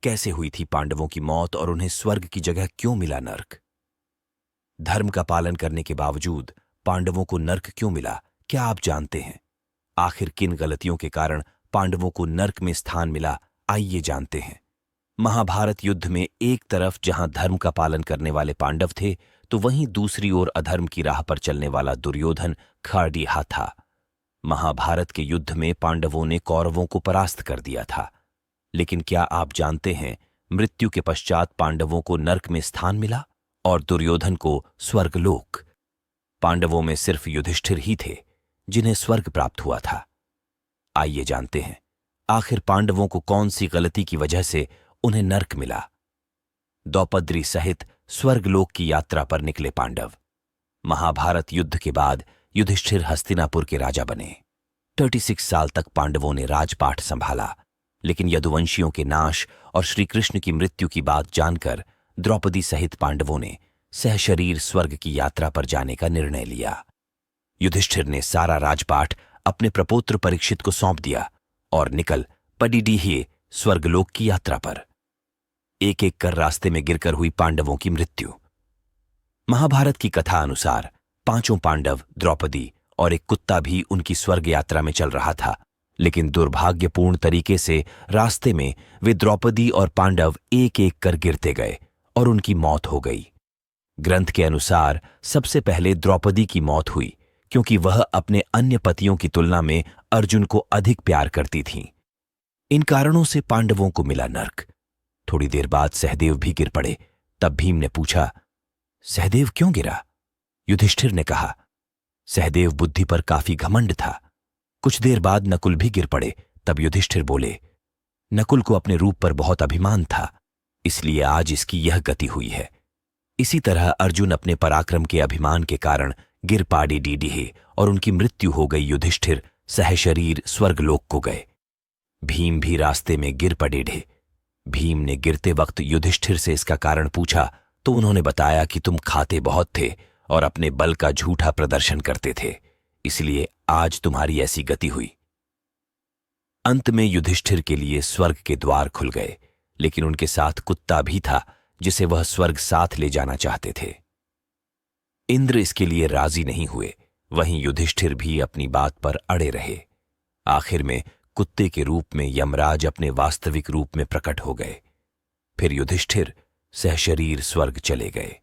कैसे हुई थी पांडवों की मौत और उन्हें स्वर्ग की जगह क्यों मिला नर्क? धर्म का पालन करने के बावजूद पांडवों को नर्क क्यों मिला, क्या आप जानते हैं? आखिर किन गलतियों के कारण पांडवों को नर्क में स्थान मिला, आइए जानते हैं। महाभारत युद्ध में एक तरफ जहां धर्म का पालन करने वाले पांडव थे, तो वहीं दूसरी ओर अधर्म की राह पर चलने वाला दुर्योधन खड़ीहा था। महाभारत के युद्ध में पांडवों ने कौरवों को परास्त कर दिया था, लेकिन क्या आप जानते हैं मृत्यु के पश्चात पांडवों को नर्क में स्थान मिला और दुर्योधन को स्वर्गलोक। पांडवों में सिर्फ युधिष्ठिर ही थे जिन्हें स्वर्ग प्राप्त हुआ था। आइए जानते हैं आखिर पांडवों को कौन सी गलती की वजह से उन्हें नर्क मिला। द्रौपदी सहित स्वर्गलोक की यात्रा पर निकले पांडव। महाभारत युद्ध के बाद युधिष्ठिर हस्तिनापुर के राजा बने। 36 साल तक पांडवों ने राजपाट संभाला, लेकिन यदुवंशियों के नाश और श्री कृष्ण की मृत्यु की बात जानकर द्रौपदी सहित पांडवों ने सहशरीर स्वर्ग की यात्रा पर जाने का निर्णय लिया। युधिष्ठिर ने सारा राजपाट अपने प्रपौत्र परीक्षित को सौंप दिया और निकल पडिडीहे स्वर्गलोक की यात्रा पर। एक एक कर रास्ते में गिरकर हुई पांडवों की मृत्यु। महाभारत की कथा अनुसार 5 पांडव, द्रौपदी और एक कुत्ता भी उनकी स्वर्ग यात्रा में चल रहा था, लेकिन दुर्भाग्यपूर्ण तरीके से रास्ते में वे द्रौपदी और पांडव एक एक कर गिरते गए और उनकी मौत हो गई। ग्रंथ के अनुसार सबसे पहले द्रौपदी की मौत हुई, क्योंकि वह अपने अन्य पतियों की तुलना में अर्जुन को अधिक प्यार करती थीं। इन कारणों से पांडवों को मिला नर्क। थोड़ी देर बाद सहदेव भी गिर पड़े। तब भीम ने पूछा, सहदेव क्यों गिरा? युधिष्ठिर ने कहा, सहदेव बुद्धि पर काफी घमंड था। कुछ देर बाद नकुल भी गिर पड़े। तब युधिष्ठिर बोले, नकुल को अपने रूप पर बहुत अभिमान था, इसलिए आज इसकी यह गति हुई है। इसी तरह अर्जुन अपने पराक्रम के अभिमान के कारण गिर पाड़ी डीडीहे और उनकी मृत्यु हो गई। युधिष्ठिर सहशरीर स्वर्गलोक को गए। भीम भी रास्ते में गिर पड़े ढे। भीम ने गिरते वक्त युधिष्ठिर से इसका कारण पूछा, तो उन्होंने बताया कि तुम खाते बहुत थे और अपने बल का झूठा प्रदर्शन करते थे, इसलिए आज तुम्हारी ऐसी गति हुई। अंत में युधिष्ठिर के लिए स्वर्ग के द्वार खुल गए, लेकिन उनके साथ कुत्ता भी था जिसे वह स्वर्ग साथ ले जाना चाहते थे। इंद्र इसके लिए राजी नहीं हुए, वहीं युधिष्ठिर भी अपनी बात पर अड़े रहे। आखिर में कुत्ते के रूप में यमराज अपने वास्तविक रूप में प्रकट हो गए। फिर युधिष्ठिर सहशरीर स्वर्ग चले गए।